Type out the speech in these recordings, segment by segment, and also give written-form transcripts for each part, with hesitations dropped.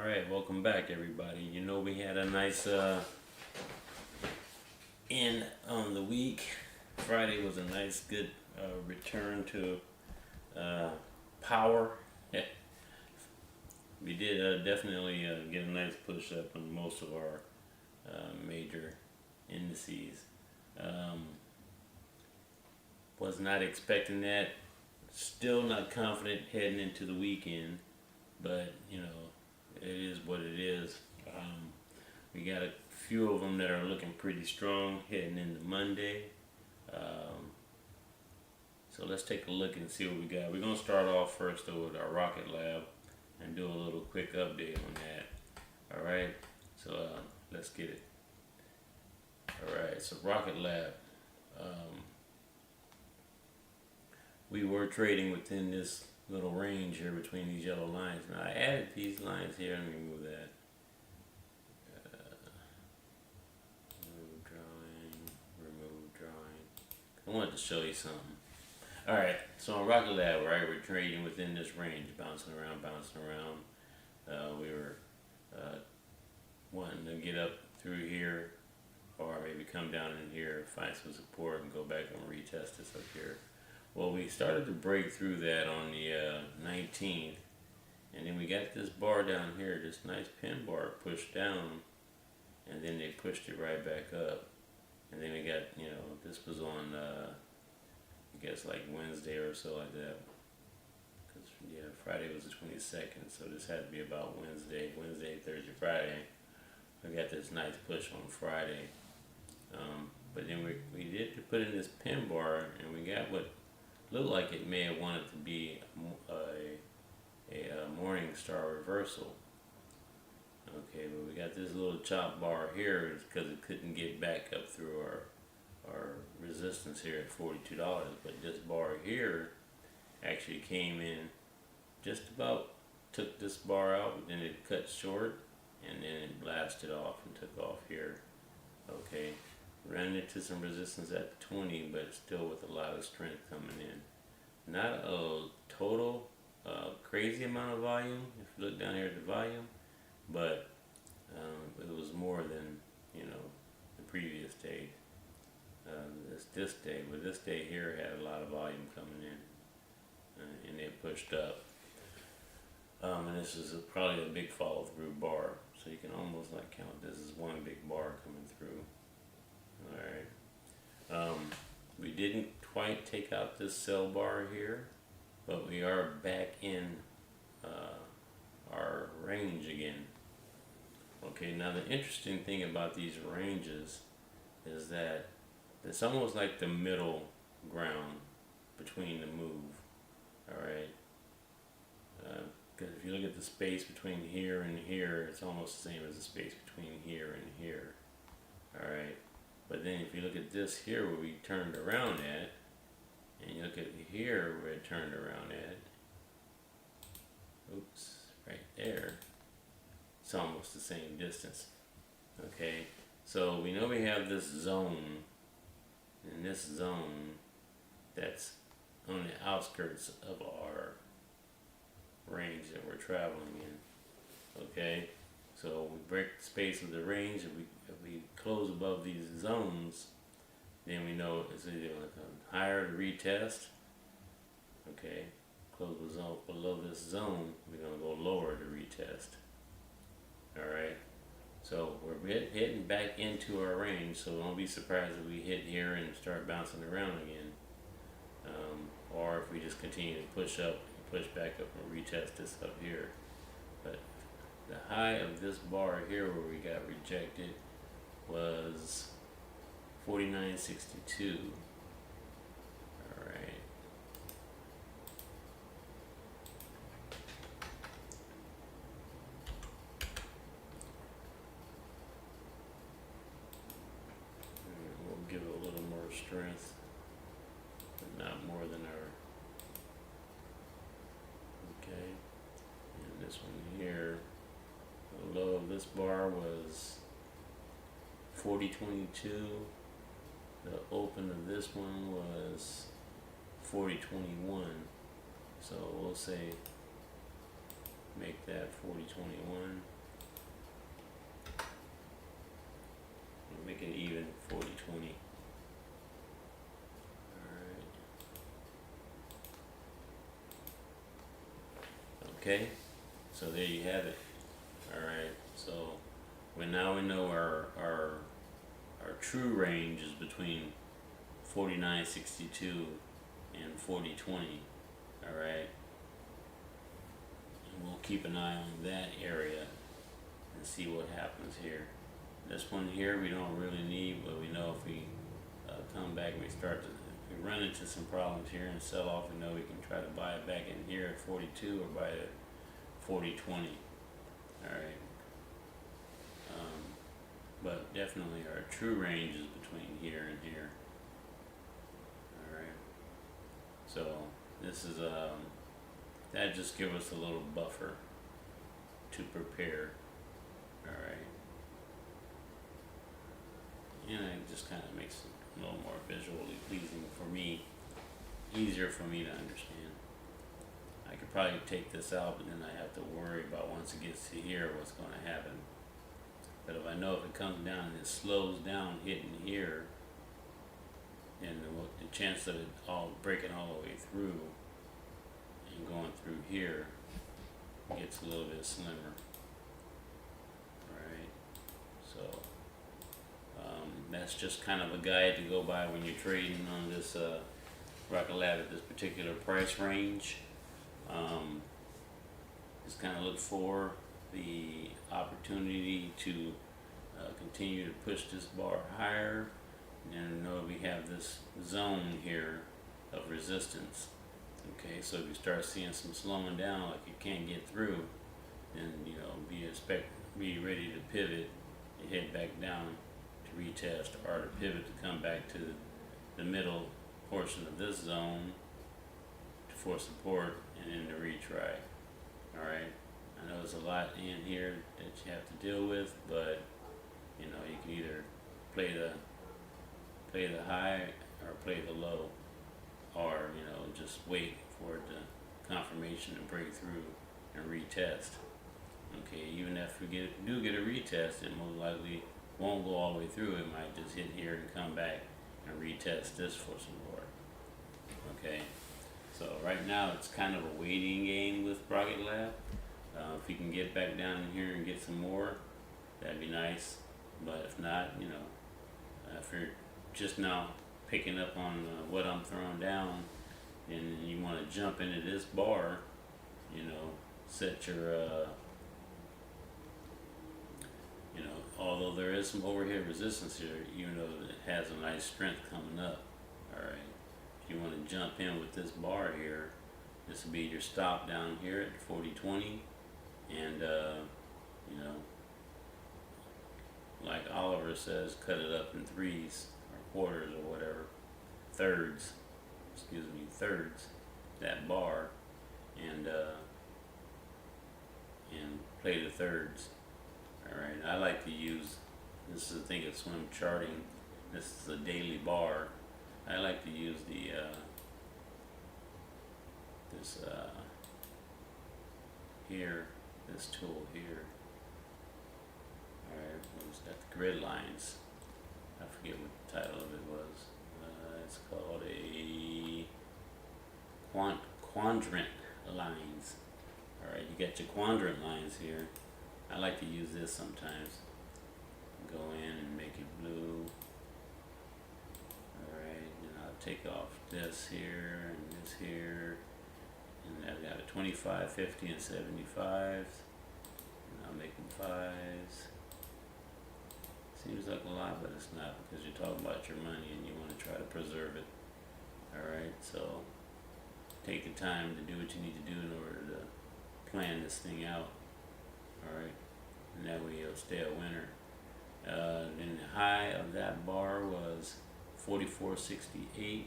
Alright, welcome back everybody. You know we had a nice end on the week. Friday was a nice good return to power. We did definitely get a nice push up on most of our major indices. Was not expecting that. Still not confident heading into the weekend, but you know, it is what it is. We got a few of them that are looking pretty strong heading into Monday. So let's take a look and see what we got. We're going to start off first though with our Rocket Lab and do a little quick update on that. Alright, so let's get it. Alright, so Rocket Lab. We were trading within this little range here between these yellow lines. Now I added these lines here. Let me remove that. Remove drawing. I wanted to show you something. Alright, so on Rocket Lab, right, we're trading within this range, bouncing around. We were wanting to get up through here, or maybe come down in here, find some support, and go back and retest this up here. Well, we started to break through that on the 19th, and then we got this bar down here, this nice pin bar pushed down, and then they pushed it right back up. And then we got, you know, this was on, I guess like Wednesday or so like that. Because, yeah, Friday was the 22nd, so this had to be about Wednesday, Thursday, Friday. We got this nice push on Friday. But then we did put in this pin bar, and we got what looked like it may have wanted to be a morning star reversal. Okay, but we got this little chop bar here because it couldn't get back up through our resistance here at $42. But this bar here actually came in just about, took this bar out, but then it cut short, and then it blasted off and took off here. Okay. Ran into some resistance at 20, but still with a lot of strength coming in. Not a total crazy amount of volume, if you look down here at the volume, but it was more than, you know, the previous day. This day, but this day here had a lot of volume coming in, and it pushed up. And this is probably a big follow through bar, so you can almost like count this as one big bar coming through. Alright, we didn't quite take out this sell bar here, but we are back in our range again. Okay, now the interesting thing about these ranges is that it's almost like the middle ground between the move. Alright, because if you look at the space between here and here, it's almost the same as the space between here and here. Alright. But then if you look at this here where we turned around at, and you look at here where it turned around at, oops, right there, it's almost the same distance. Okay, so we know we have this zone, and this zone that's on the outskirts of our range that we're traveling in. Okay, so we break the space of the range, and if we close above these zones, then we know it's either like a higher to retest. Okay, close below this zone, we're going to go lower to retest. Alright, so we're heading back into our range, so don't be surprised if we hit here and start bouncing around again. Or if we just continue to push up, push back up and retest this up here. But the high of this bar here where we got rejected was 49.62. Alright. We'll give it a little more strength, but not more than our. Okay. And this one here, the low of this bar was 40.22. The open of this one was 40.21. So we'll say make that 40.21. We'll make it even 40.20. Alright. Okay, so there you have it. Alright, so we know our true range is between 49.62 and 40.20. Alright, and we'll keep an eye on that area and see what happens here. This one here we don't really need, but we know if we come back and we start to, if we run into some problems here and sell off, we know we can try to buy it back in here at 42 or buy it at 40.20. Alright. But definitely our true range is between here and here. Alright. So this is that just gives us a little buffer to prepare. Alright. And it just kind of makes it a little more visually pleasing for me, easier for me to understand. I could probably take this out, but then I have to worry about once it gets to here what's going to happen. But if I know if it comes down and it slows down hitting here, and the chance of it all breaking all the way through and going through here gets a little bit slimmer. Alright, so that's just kind of a guide to go by when you're trading on this RKLB at this particular price range. Just kind of look for the opportunity to continue to push this bar higher, and know we have this zone here of resistance. Okay, so if you start seeing some slowing down, like you can't get through, then you know be ready to pivot and head back down to retest, or to pivot to come back to the middle portion of this zone for support and then to retry. Alright, I know there's a lot in here that you have to deal with, but you know, you can either play the high or play the low, or you know, just wait for the confirmation to break through and retest. Okay, even if we do get a retest, it most likely won't go all the way through. It might just hit here and come back and retest this for some more. Okay, so right now it's kind of a waiting game with RKLB. If you can get back down in here and get some more, that'd be nice. But if not, you know, if you're just now picking up on what I'm throwing down, and you want to jump into this bar, you know, set your, you know, although there is some overhead resistance here, even though it has a nice strength coming up. Alright, if you want to jump in with this bar here, this will be your stop down here at 40.20, and you know, like Oliver says, cut it up in threes or quarters or whatever, thirds, that bar, and play the thirds. Alright, I like to use, this is the thing of swim charting, this is a daily bar. I like to use the this tool here. Alright, what's that? The grid lines. I forget what the title of it was. It's called a quadrant lines. Alright, you got your quadrant lines here. I like to use this sometimes. Go in and make it blue. Alright, then I'll take off this here and this here. And I've got a 25, 50, and 75. And I'll make them fives. Seems like a lot, but it's not, because you're talking about your money and you want to try to preserve it. Alright, so take the time to do what you need to do in order to plan this thing out. Alright, and that way you'll stay a winner. Then the high of that bar was 44.68.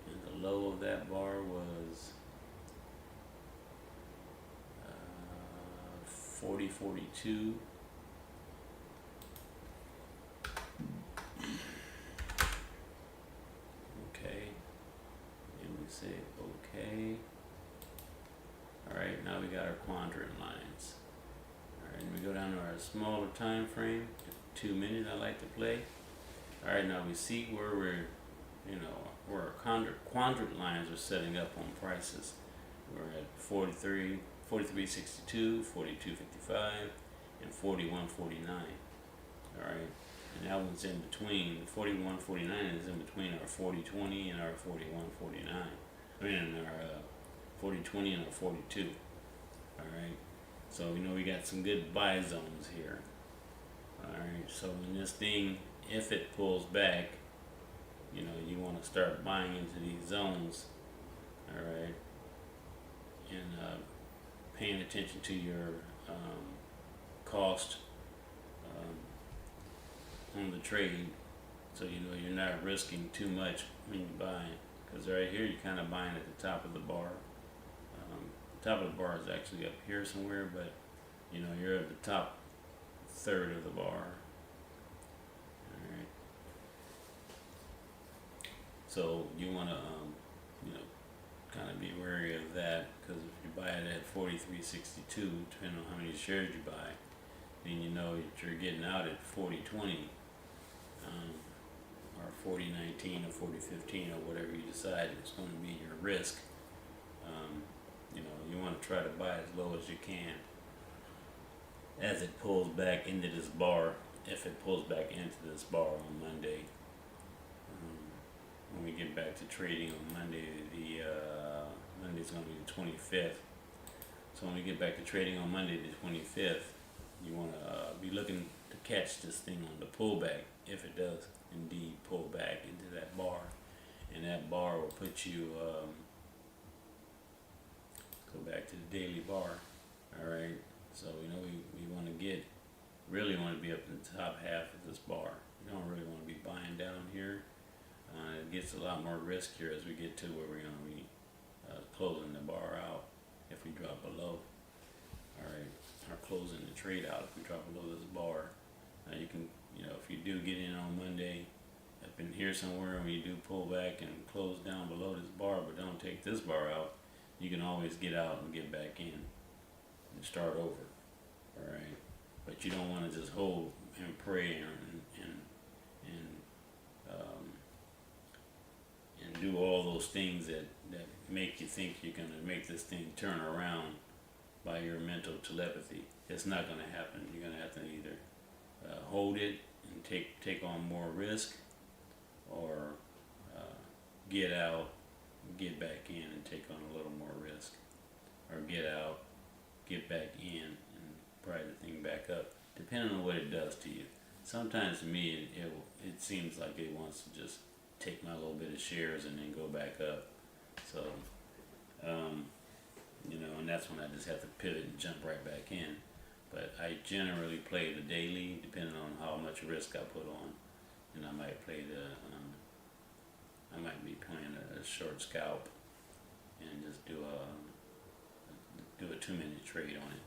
And the low of that bar was 40.42. Okay, and we say okay. Alright, now we got our quadrant lines. Alright, and we go down to our smaller time frame, 2 minutes I like to play. Alright, now we see where we're, where our quadrant lines are setting up on prices. We're at 43, 43.62, 42.55, and 41.49. Alright, and that one's in between. 41.49 is in between our 40.20 and our 41.49. I mean, our 40.20 and our 42. Alright, so we got some good buy zones here. Alright, so in this thing, if it pulls back, you want to start buying into these zones. Alright, and paying attention to your cost on the trade, so you're not risking too much when you buy, because right here you're kind of buying at the top of the bar. The top of the bar is actually up here somewhere, but you're at the top third of the bar. Alright, so you want to kind of be wary of that, because if you buy it at 43.62, depending on how many shares you buy, then you know that you're getting out at 40.20, or 40.19 or 40.15, or whatever you decide is going to be your risk. You want to try to buy as low as you can as it pulls back into this bar, if it pulls back into this bar on Monday. When we get back to trading on Monday, Monday's going to be the 25th. So when we get back to trading on Monday the 25th, you want to be looking to catch this thing on the pullback, if it does indeed pull back into that bar. And that bar will put you, go back to the daily bar. Alright, so we want to really want to be up in the top half of this bar. We don't really want to be buying down here. It gets a lot more riskier as we get to where we're going to be closing the bar out if we drop below. Alright, or closing the trade out if we drop below this bar. Now you can, if you do get in on Monday, up in here somewhere, and you do pull back and close down below this bar, but don't take this bar out, you can always get out and get back in and start over. Alright, but you don't want to just hold and pray and do all those things that make you think you're going to make this thing turn around by your mental telepathy. It's not going to happen. You're going to have to either hold it and take on more risk, or get out, get back in and take on a little more risk, or get out, get back in and pry the thing back up, depending on what it does to you. Sometimes to me it seems like it wants to just take my little bit of shares and then go back up. So and that's when I just have to pivot and jump right back in. But I generally play the daily, depending on how much risk I put on, and I might play I might be playing a short scalp and just do a 2-minute trade on it.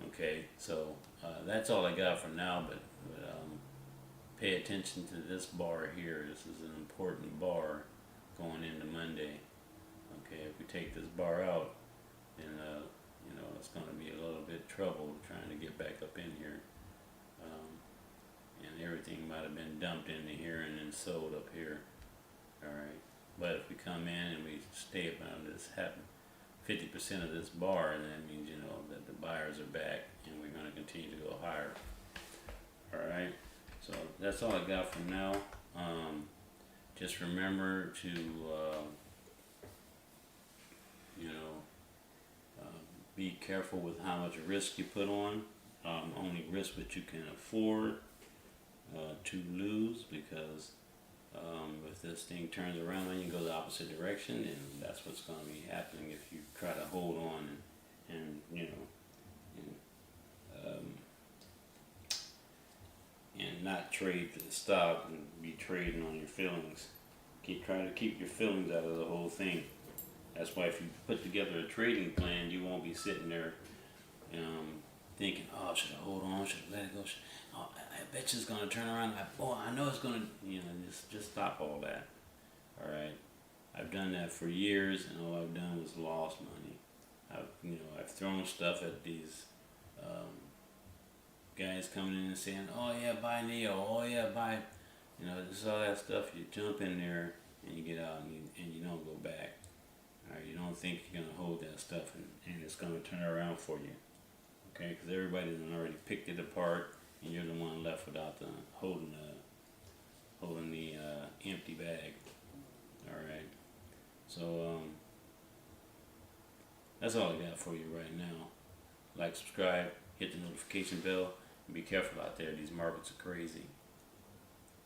Okay, so that's all I got for now, but pay attention to this bar here. This is an important bar going into Monday. Okay, if we take this bar out, then it's going to be a little bit trouble trying to get back up in here, and everything might have been dumped into here and then sold up here. Alright, but if we come in and we stay up on this 50% of this bar, then that means that the buyers are back and we're going to continue to go higher. Alright, so that's all I got for now. Just remember to be careful with how much risk you put on. Only risk what you can afford to lose, because if this thing turns around and you go the opposite direction, then that's what's going to be happening if you try to hold on and not trade to the stock and be trading on your feelings. Try to keep your feelings out of the whole thing. That's why if you put together a trading plan, you won't be sitting there thinking, oh, should I hold on? Should I let it go? I bet you it's going to turn around. I know it's going to, just stop all that. All right. I've done that for years, and all I've done was lost money. I've thrown stuff at these guys coming in and saying, "Oh yeah, buy Neo. Oh yeah, buy." Just all that stuff. You jump in there and you get out, and you don't go back. All right, you don't think you're gonna hold that stuff, and it's gonna turn around for you. Okay, because everybody done already picked it apart, and you're the one left without the holding the empty bag. All right, so that's all I got for you right now. Like, subscribe, hit the notification bell, and be careful out there. These markets are crazy.